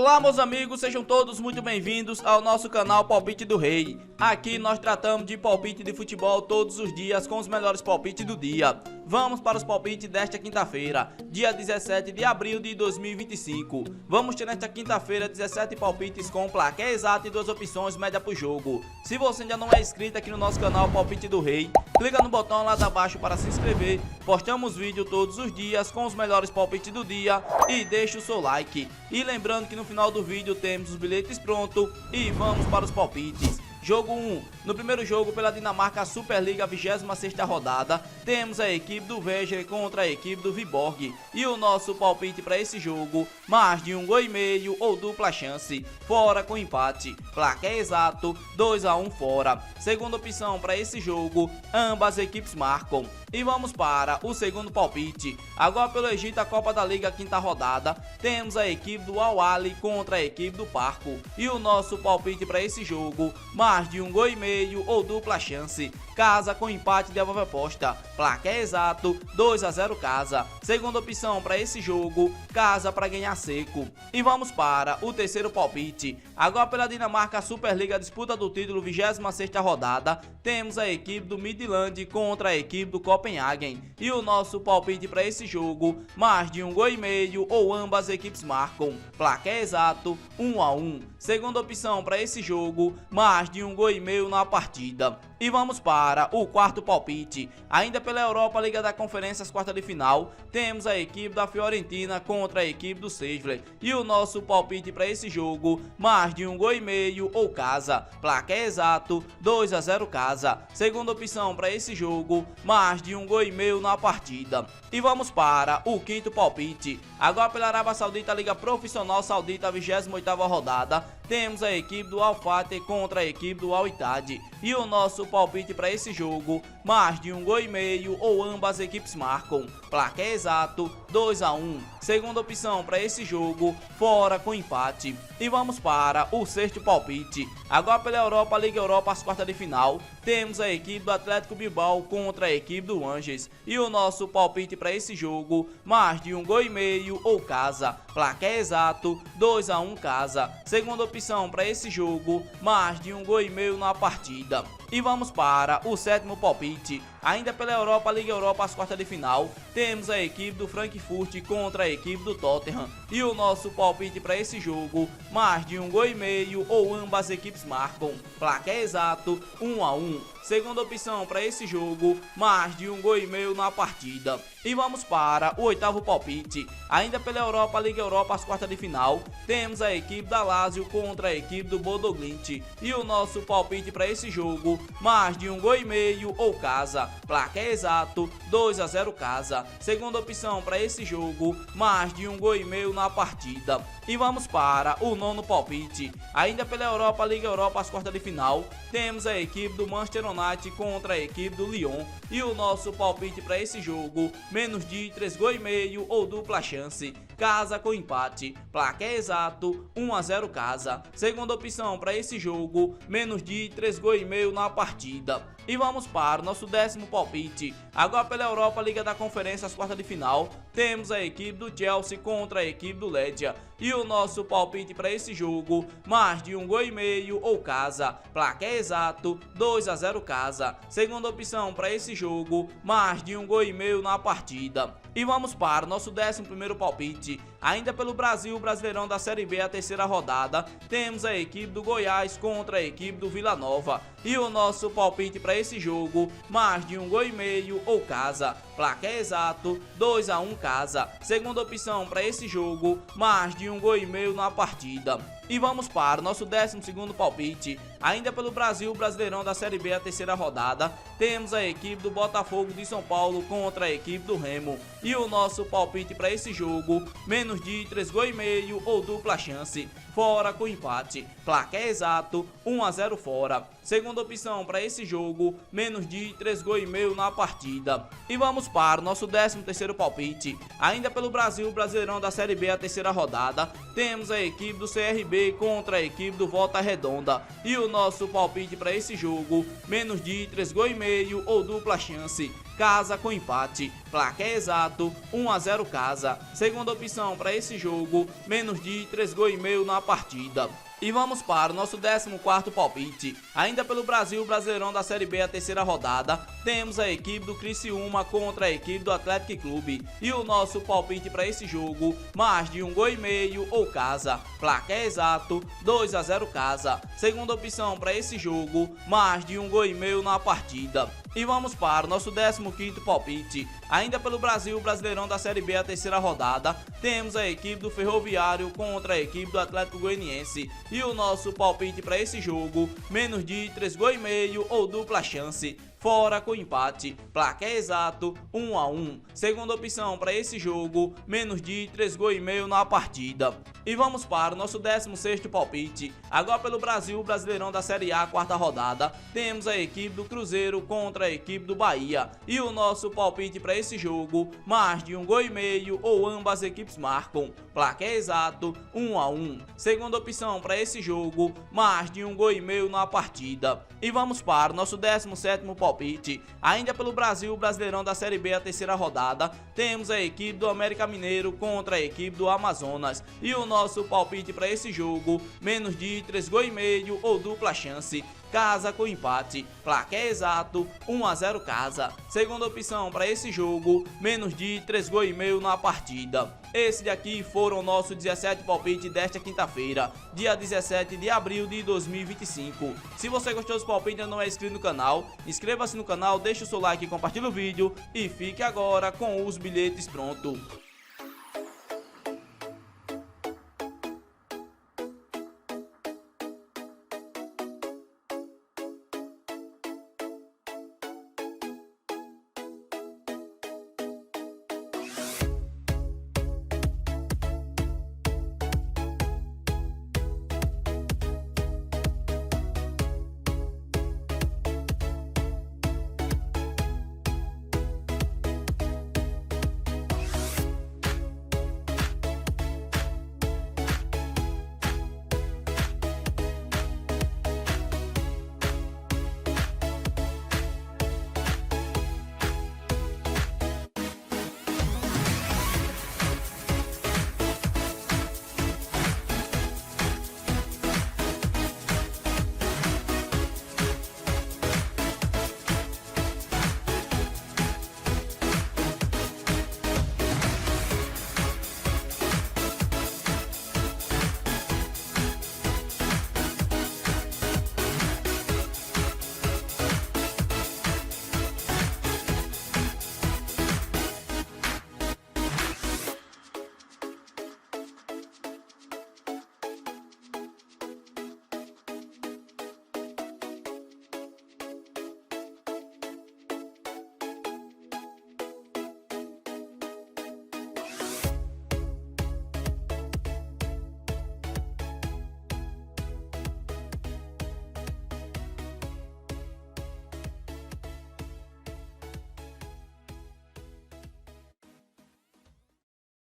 Olá, meus amigos, sejam todos muito bem-vindos ao nosso canal Palpite do Rei. Aqui nós tratamos de palpite de futebol todos os dias com os melhores palpites do dia. Vamos para os palpites desta quinta-feira, dia 17 de abril de 2025. Vamos ter nesta quinta-feira 17 palpites com placar exato e 2 opções média pro jogo. Se você ainda não é inscrito aqui no nosso canal Palpite do Rei, clica no botão lá abaixo para se inscrever. Postamos vídeo todos os dias com os melhores palpites do dia e deixa o seu like. E lembrando que no final do vídeo temos os bilhetes prontos e vamos para os palpites. Jogo 1. No primeiro jogo pela Dinamarca Superliga 26ª rodada, temos a equipe do Weser contra a equipe do Viborg. E o nosso palpite para esse jogo, mais de 1,5 gol ou dupla chance, fora com empate. Placar exato, 2-1 fora. Segunda opção para esse jogo, ambas equipes marcam. E vamos para o segundo palpite. Agora pelo Egito, a Copa da Liga 5ª rodada, temos a equipe do Al Ahly contra a equipe do Parco. E o nosso palpite para esse jogo, mais de 1,5 gol ou dupla chance, casa com empate devolve aposta. Placar exato, 2-0 casa. Segunda opção para esse jogo, casa para ganhar seco. E vamos para o terceiro palpite. Agora pela Dinamarca Superliga, disputa do título 26ª rodada, temos a equipe do Midland contra a equipe do Copenhagen. E o nosso palpite para esse jogo, mais de 1,5 gol ou ambas equipes marcam. Placar exato, 1-1. Segunda opção para esse jogo, mais de 1,5 gol na partida. E vamos para o quarto palpite. Ainda pela Europa Liga da Conferência, as quartas de final, temos a equipe da Fiorentina contra a equipe do Sevilla. E o nosso palpite para esse jogo, mais de 1,5 gol ou casa. Placar exato, 2-0 casa. Segunda opção para esse jogo, mais de 1,5 gol na partida. E vamos para o quinto palpite. Agora pela Arábia Saudita Liga Profissional Saudita 28ª rodada, temos a equipe do Al Fateh contra a equipe do Al Ittihad. E o nosso palpite para esse jogo, mais de 1,5 gol ou ambas equipes marcam. Placar exato, 2-1. Segunda opção para esse jogo, fora com empate. E vamos para o sexto palpite. Agora pela Europa Liga Europa, as quartas de final, temos a equipe do Atlético Bilbao contra a equipe do Angers. E o nosso palpite para esse jogo, mais de 1,5 gol ou casa. Placar exato, 2-1 casa. Segunda opção para esse jogo, mais de 1,5 gol na partida. E vamos para o sétimo palpite. Ainda pela Europa Liga Europa, as quartas de final, temos a equipe do Frankfurt contra a equipe do Tottenham. E o nosso palpite para esse jogo, mais de 1,5 gol ou ambas equipes marcam. Placar exato, 1-1. Segunda opção para esse jogo, mais de 1,5 gol na partida. E vamos para o oitavo palpite. Ainda pela Europa Liga Europa, as quartas de final, temos a equipe da Lazio contra a equipe do Bodo Glimt. E o nosso palpite para esse jogo, mais de 1,5 gol ou casa. Placar exato, 2-0 casa. Segunda opção para esse jogo, mais de 1,5 gol na partida. E vamos para o nono palpite. Ainda pela Europa Liga Europa, as quartas de final, temos a equipe do Manchester United contra a equipe do Lyon. E o nosso palpite para esse jogo, menos de 3,5 gol ou dupla chance, casa com empate. Placar exato, 1-0 casa. Segunda opção para esse jogo, menos de 3,5 gol na partida. E vamos para o nosso décimo palpite. Agora pela Europa Liga da Conferência, as quartas de final, temos a equipe do Chelsea contra a equipe do Legia. E o nosso palpite para esse jogo, mais de 1,5 gol ou casa. Placar exato, 2-0 casa. Segunda opção para esse jogo, mais de 1,5 gol na partida. E vamos para o nosso 11º palpite. Ainda pelo Brasil, o Brasileirão da Série B, a terceira rodada, temos a equipe do Goiás contra a equipe do Vila Nova. E o nosso palpite para esse jogo, mais de 1,5 gol ou casa. Placar exato, 2-1 casa. Segunda opção para esse jogo, mais de 1,5 gol na partida. E vamos para o nosso 12º palpite. Ainda pelo Brasil, o Brasileirão da Série B, a terceira rodada, temos a equipe do Botafogo de São Paulo contra a equipe do Remo. E o nosso palpite para esse jogo, menos de 3,5 gol ou dupla chance, fora com empate. Placar exato, 1-0 fora. Segunda opção para esse jogo, menos de 3,5 gols na partida. E vamos para o nosso 13º palpite. Ainda pelo Brasil, Brasileirão da Série B, a terceira rodada, temos a equipe do CRB contra a equipe do Volta Redonda. E o nosso palpite para esse jogo, menos de 3,5 gols ou dupla chance. Casa com empate, placar exato 1-0 casa. Segunda opção para esse jogo, menos de 3,5 gols na partida. E vamos para o nosso 14º palpite. Ainda pelo Brasil, Brasileirão da Série B, a terceira rodada, temos a equipe do Criciúma contra a equipe do Atlético Clube. E o nosso palpite para esse jogo, mais de 1,5 gols ou casa. Placar exato 2-0 casa. Segunda opção para esse jogo, mais de 1,5 gols na partida. E vamos para o nosso 15º palpite. Ainda pelo Brasil, Brasileirão da Série B, a terceira rodada, temos a equipe do Ferroviário contra a equipe do Atlético Goianiense. E o nosso palpite para esse jogo, menos de 3,5 gols ou dupla chance. Fora com empate, placar exato 1-1. Segunda opção para esse jogo, menos de 3,5 gols na partida. E vamos para o nosso 16º palpite. Agora pelo Brasil, Brasileirão da Série A, quarta rodada, temos a equipe do Cruzeiro contra a equipe do Bahia. E o nosso palpite para esse jogo, mais de 1,5 gols ou ambas equipes marcam. Placar exato 1-1. Segunda opção para esse jogo, mais de 1,5 gols na partida. E vamos para o nosso 17º palpite. Ainda pelo Brasil, Brasileirão da Série B, a terceira rodada, temos a equipe do América Mineiro contra a equipe do Amazonas. E o nosso palpite para esse jogo, menos de 3,5 gols ou dupla chance. Casa com empate, placar exato 1-0 casa. Segunda opção para esse jogo, menos de 3,5 gols na partida. Esse daqui foram nossos 17 palpites desta quinta-feira, dia 17 de abril de 2025. Se você gostou dos palpites e ainda não é inscrito no canal, inscreva-se no canal, deixe o seu like e compartilhe o vídeo e fique agora com os bilhetes prontos.